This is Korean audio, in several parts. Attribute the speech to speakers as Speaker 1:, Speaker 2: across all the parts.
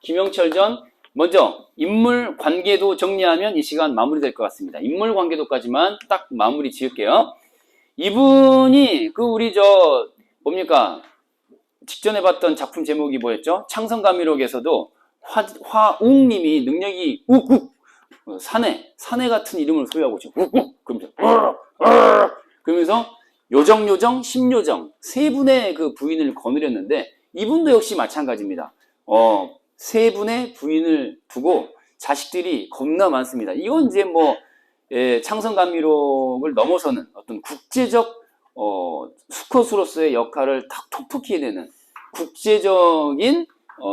Speaker 1: 김영철 전 먼저 인물 관계도 정리하면 이 시간 마무리될 것 같습니다. 인물 관계도까지만 딱 마무리 지을게요. 이분이 우리 뭡니까? 직전에 봤던 작품 제목이 뭐였죠? 창성감미록에서도 화웅님이 능력이 욱욱 사내 같은 이름을 소유하고 있죠. 욱욱 그러면서 요정, 심요정 세 분의 그 부인을 거느렸는데 이분도 역시 마찬가지입니다. 세 분의 부인을 두고 자식들이 겁나 많습니다. 이건 이제 창성감미록을 넘어서는 어떤 국제적 수컷으로서의 역할을 딱 톡톡히 해내는 국제적인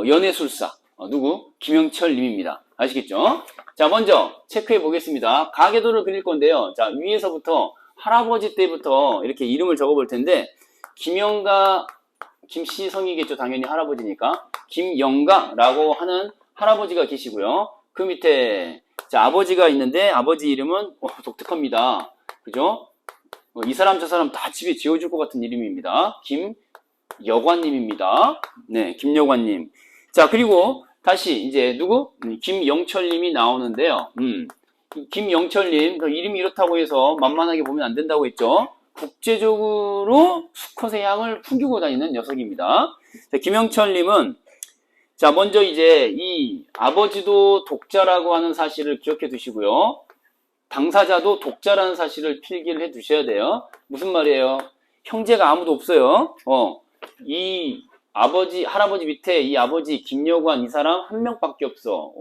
Speaker 1: 연예술사 누구? 김영철 님입니다. 아시겠죠? 자, 먼저 체크해 보겠습니다. 가계도를 그릴 건데요. 자, 위에서부터 할아버지 때부터 이렇게 이름을 적어 볼 텐데 김영가 김시성이겠죠. 당연히 할아버지니까 김영가라고 하는 할아버지가 계시고요. 그 밑에 자, 아버지가 있는데 아버지 이름은 독특합니다. 그죠? 이 사람 저 사람 다 집에 지어줄 것 같은 이름입니다. 김여관님입니다. 네, 김여관님. 자, 그리고 다시 이제 누구? 김영철님이 나오는데요. 김영철님 이름이 이렇다고 해서 만만하게 보면 안 된다고 했죠. 국제적으로 수컷의 향을 풍기고 다니는 녀석입니다. 자, 김영철님은 자, 먼저 이제 이 아버지도 독자라고 하는 사실을 기억해 두시고요. 당사자도 독자라는 사실을 필기를 해 두셔야 돼요. 무슨 말이에요? 형제가 아무도 없어요. 이 아버지, 할아버지 밑에 이 아버지 김여관 이 사람 한 명밖에 없어.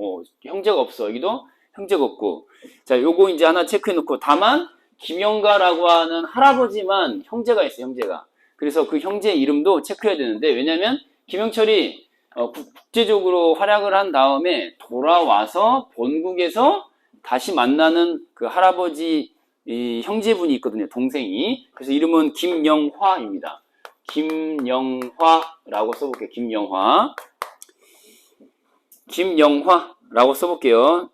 Speaker 1: 형제가 없어. 여기도 형제가 없고. 자, 요거 이제 하나 체크해 놓고 다만 김영가라고 하는 할아버지만 형제가 있어요. 형제가. 그래서 그 형제 이름도 체크해야 되는데 왜냐면 김영철이 국제적으로 활약을 한 다음에 돌아와서 본국에서 다시 만나는 그 할아버지 이 형제분이 있거든요. 동생이. 그래서 이름은 김영화입니다. 김영화라고 써볼게요. 김영화라고 써볼게요.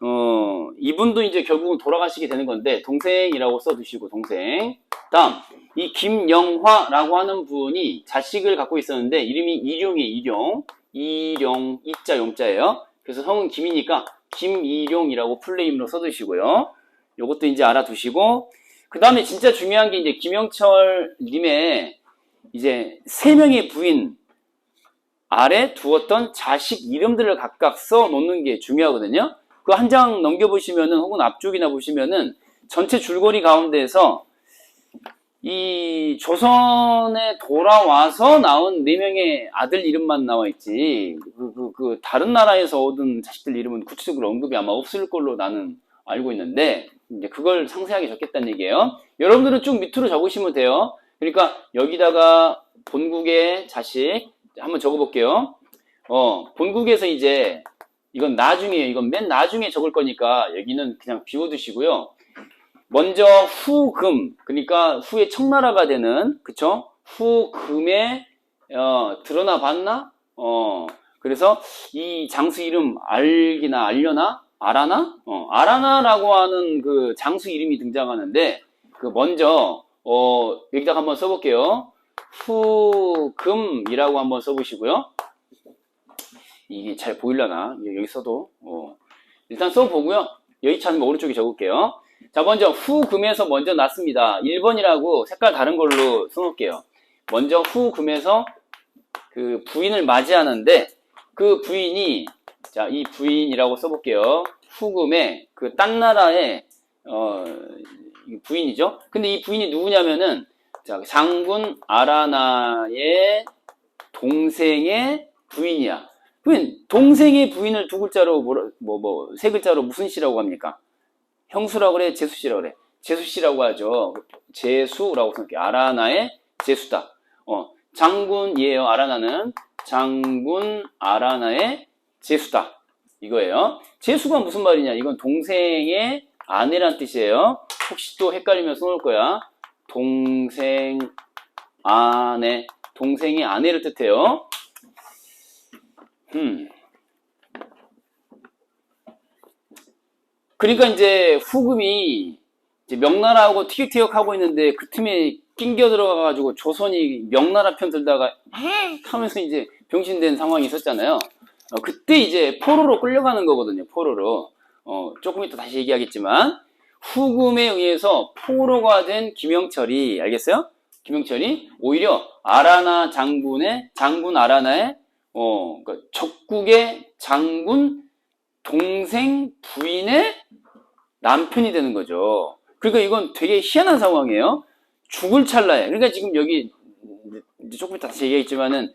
Speaker 1: 이분도 이제 결국은 돌아가시게 되는 건데 동생이라고 써두시고 동생. 다음 이 김영화라고 하는 분이 자식을 갖고 있었는데 이름이 일용이에요. 일용 이자 용자예요. 그래서 성은 김이니까 김일용이라고 풀네임으로 써두시고요. 요것도 이제 알아두시고 그 다음에 진짜 중요한 게 이제 김영철 님의 이제 3명의 부인 아래 두었던 자식 이름들을 각각 써 놓는 게 중요하거든요. 그 한 장 넘겨보시면은 혹은 앞쪽이나 보시면은 전체 줄거리 가운데에서 이 조선에 돌아와서 낳은 4명의 아들 이름만 나와 있지 다른 나라에서 얻은 자식들 이름은 구체적으로 언급이 아마 없을 걸로 나는 알고 있는데 이제 그걸 상세하게 적겠다는 얘기예요. 여러분들은 쭉 밑으로 적으시면 돼요. 그러니까 여기다가 본국의 자식 한번 적어볼게요. 본국에서 이제 이건 나중에 이건 맨 나중에 적을 거니까 여기는 그냥 비워두시고요. 먼저 후금 그러니까 후에 청나라가 되는 그쵸? 후금에 드러나 봤나? 그래서 이 장수 이름 알기나 알려나? 아라나? 아라나라고 하는 그 장수 이름이 등장하는데 그 먼저 여기다가 한번 써볼게요. 후금이라고 한번 써보시고요. 이게 잘 보이려나? 여기 써도 일단 써보고요. 여기 찾으면 오른쪽에 적을게요. 자, 먼저 후금에서 먼저 났습니다. 1번이라고 색깔 다른 걸로 써놓을게요. 먼저 후금에서 그 부인을 맞이하는데 그 부인이 자, 이 부인이라고 써볼게요. 후금의 그 딴 나라의 부인이죠. 근데 이 부인이 누구냐면은 자, 장군 아라나의 동생의 부인이야. 그러면 동생의 부인을 두 글자로 세 글자로 무슨 씨라고 합니까? 형수라고 그래? 제수씨라고 그래? 제수씨라고 하죠. 제수라고 생각해. 아라나의 제수다. 장군이에요. 아라나는 장군 아라나의 제수다. 이거예요. 제수가 무슨 말이냐? 이건 동생의 아내란 뜻이에요. 혹시 또 헷갈리면 써놓을 거야. 동생 아내. 동생의 아내를 뜻해요. 그러니까 이제 후금이 이제 명나라하고 티격태격하고 있는데 그 틈에 낑겨 들어가가지고 조선이 명나라 편 들다가 하면서 이제 병신된 상황이 있었잖아요. 그때 이제 포로로 끌려가는 거거든요. 포로로. 조금 이따 다시 얘기하겠지만 후금에 의해서 포로가 된 김영철이 알겠어요? 김영철이 오히려 아라나 장군 아라나의 그러니까 적국의 장군 동생 부인의 남편이 되는 거죠. 그러니까 이건 되게 희한한 상황이에요. 죽을 찰나에. 그러니까 지금 여기 이제 조금 이따 다시 얘기했지만은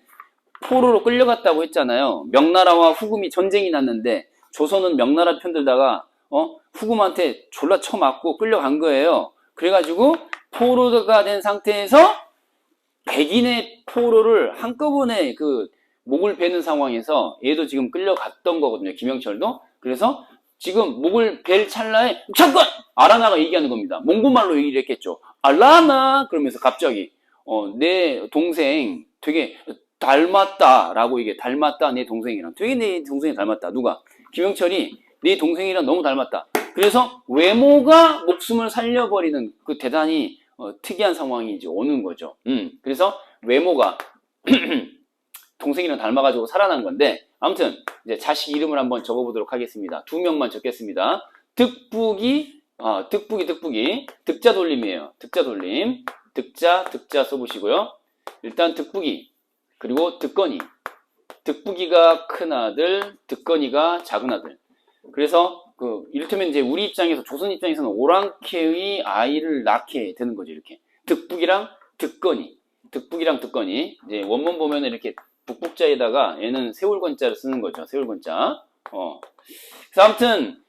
Speaker 1: 포로로 끌려갔다고 했잖아요. 명나라와 후금이 전쟁이 났는데 조선은 명나라 편들다가 후금한테 졸라 쳐맞고 끌려간 거예요. 그래가지고 포로가 된 상태에서 백인의 포로를 한꺼번에 그 목을 베는 상황에서 얘도 지금 끌려갔던 거거든요. 김영철도. 그래서 지금 목을 벨 찰나에 잠깐! 아라나가 얘기하는 겁니다. 몽고말로 얘기를 했겠죠. 알라나! 그러면서 갑자기 내 동생 되게 닮았다라고 이게 닮았다 내 동생이랑 되게 내 동생이 닮았다. 누가? 김영철이 내 동생이랑 너무 닮았다. 그래서 외모가 목숨을 살려버리는 그 대단히 특이한 상황이 이제 오는 거죠. 그래서 외모가 동생이랑 닮아가지고 살아난 건데 아무튼 이제 자식 이름을 한번 적어보도록 하겠습니다. 2명만 적겠습니다. 득북이 득자 돌림이에요. 득자 돌림 득자 써보시고요. 일단 득북이 그리고 득건이 득북이가 큰 아들 득건이가 작은 아들. 그래서 이를테면 이제 우리 입장에서 조선 입장에서는 오랑캐의 아이를 낳게 되는 거죠. 이렇게 득북이랑 득건이 이제 원문 보면 이렇게 북북자에다가 얘는 세울건자를 쓰는 거죠. 세울건자. 그래서 아무튼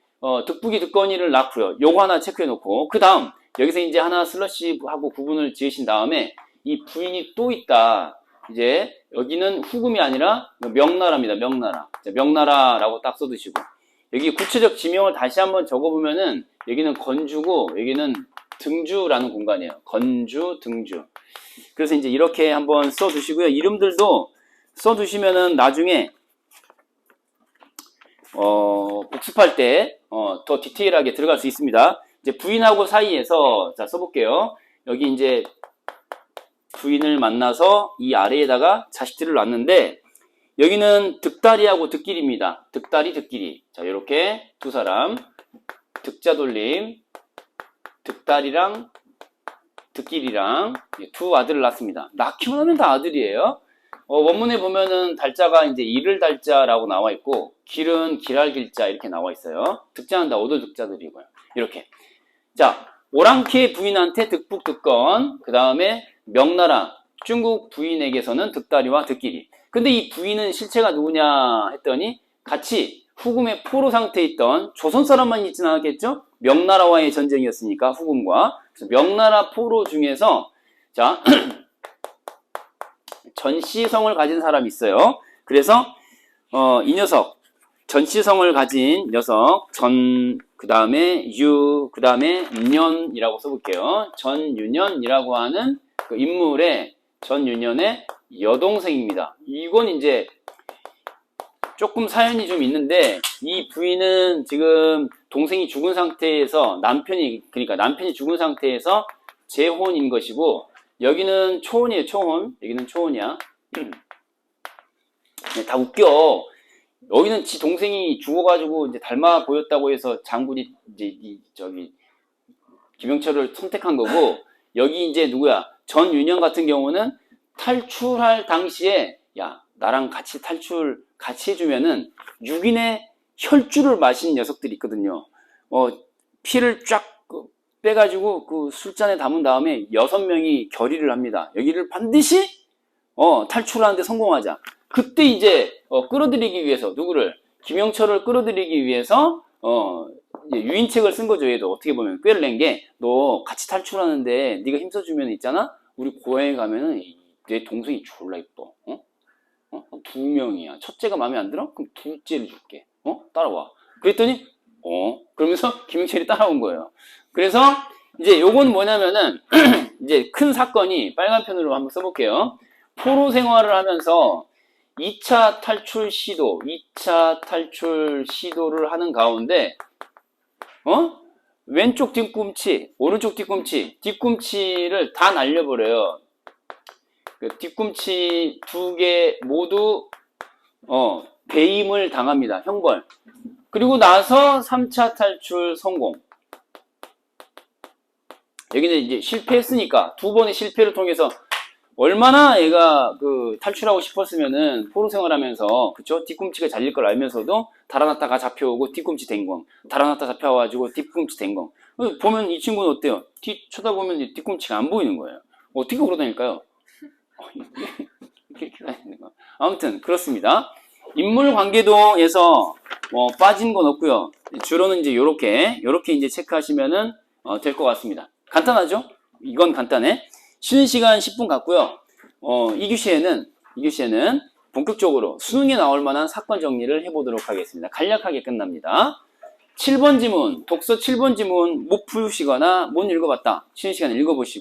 Speaker 1: 득북이 득건이를 낳고요. 요거 하나 체크해 놓고 그 다음 여기서 이제 하나 슬러시하고 구분을 지으신 다음에 이 부인이 또 있다. 이제 여기는 후금이 아니라 명나라입니다. 명나라라고 딱 써두시고 여기 구체적 지명을 다시 한번 적어보면은 여기는 건주고 여기는 등주라는 공간이에요. 건주, 등주. 그래서 이제 이렇게 한번 써두시고요. 이름들도 써두시면은 나중에 복습할 때 더 디테일하게 들어갈 수 있습니다. 이제 부인하고 사이에서 자 써볼게요. 여기 이제 부인을 만나서 이 아래에다가 자식들을 놨는데 여기는 득다리하고 득길입니다. 득다리, 득길이. 자, 이렇게 두 사람 득자 돌림 득다리랑 득길이랑 두 아들을 낳습니다. 낳기만 하면 다 아들이에요. 원문에 보면은 달자가 이제 이를 달자라고 나와 있고 길은 길할 길자 이렇게 나와 있어요. 득자는 다 오돌 득자들이고요. 이렇게. 자, 오랑캐 부인한테 득북 득건 그 다음에 명나라 중국 부인에게서는 득다리와 득길이. 근데 이 부인은 실체가 누구냐 했더니 같이 후금의 포로 상태에 있던 조선 사람만 있지는 않았겠죠? 명나라와의 전쟁이었으니까 후금과. 그래서 명나라 포로 중에서 자 전시성을 가진 사람이 있어요. 그래서 이 녀석 전시성을 가진 녀석 그 다음에 그 다음에 년이라고 써볼게요. 전윤년이라고 하는 그 인물의 전윤년의 여동생입니다. 이건 이제 조금 사연이 좀 있는데 이 부인은 지금 동생이 죽은 상태에서 그러니까 남편이 죽은 상태에서 재혼인 것이고 여기는 초혼이에요. 초혼. 여기는 초혼이야. 다 웃겨. 여기는 지 동생이 죽어가지고 이제 닮아 보였다고 해서 장군이 이제 김영철을 선택한 거고 여기 이제 누구야? 전윤영 같은 경우는 탈출할 당시에 야 나랑 같이 해주면은 6인의 혈주를 마신 녀석들이 있거든요. 피를 쫙 빼가지고 그 술잔에 담은 다음에 6명이 결의를 합니다. 여기를 반드시 탈출하는데 성공하자. 그때 이제 끌어들이기 위해서 누구를? 김영철을 끌어들이기 위해서 유인책을 쓴 거죠. 얘도 어떻게 보면 꾀를 낸 게 너 같이 탈출하는데 네가 힘써주면 있잖아. 우리 고향에 가면은 내 동생이 졸라 이뻐. 2명이야. 첫째가 마음에 안 들어? 그럼 둘째를 줄게. 따라와. 그랬더니 그러면서 김영철이 따라온 거예요. 그래서 이제 요건 뭐냐면은 이제 큰 사건이 빨간 편으로 한번 써볼게요. 포로 생활을 하면서 2차 탈출 시도를 하는 가운데 왼쪽 뒤꿈치, 오른쪽 뒤꿈치를 다 날려버려요. 그 뒤꿈치 2개 모두 배임을 당합니다. 형벌. 그리고 나서 3차 탈출 성공. 여기는 이제 실패했으니까 두 번의 실패를 통해서 얼마나 얘가 그 탈출하고 싶었으면은 포로 생활하면서 그쵸? 뒤꿈치가 잘릴 걸 알면서도 달아났다가 잡혀오고 뒤꿈치 댕광, 달아났다 잡혀와가지고 뒤꿈치 댕광. 보면 이 친구는 어때요? 쳐다보면 뒤꿈치가 안 보이는 거예요. 어떻게 걸어다닐까요? 이렇게 다니는 거. 아무튼 그렇습니다. 인물 관계도에서 빠진 건 없고요. 주로는 이제 요렇게 이제 체크하시면은 될 것 같습니다. 간단하죠? 이건 간단해. 쉬는 시간 10분 같고요. 이 교시에는 본격적으로 수능에 나올 만한 사건 정리를 해보도록 하겠습니다. 간략하게 끝납니다. 7번 지문, 독서 7번 지문 못 푸시거나 못 읽어봤다. 쉬는 시간에 읽어보시고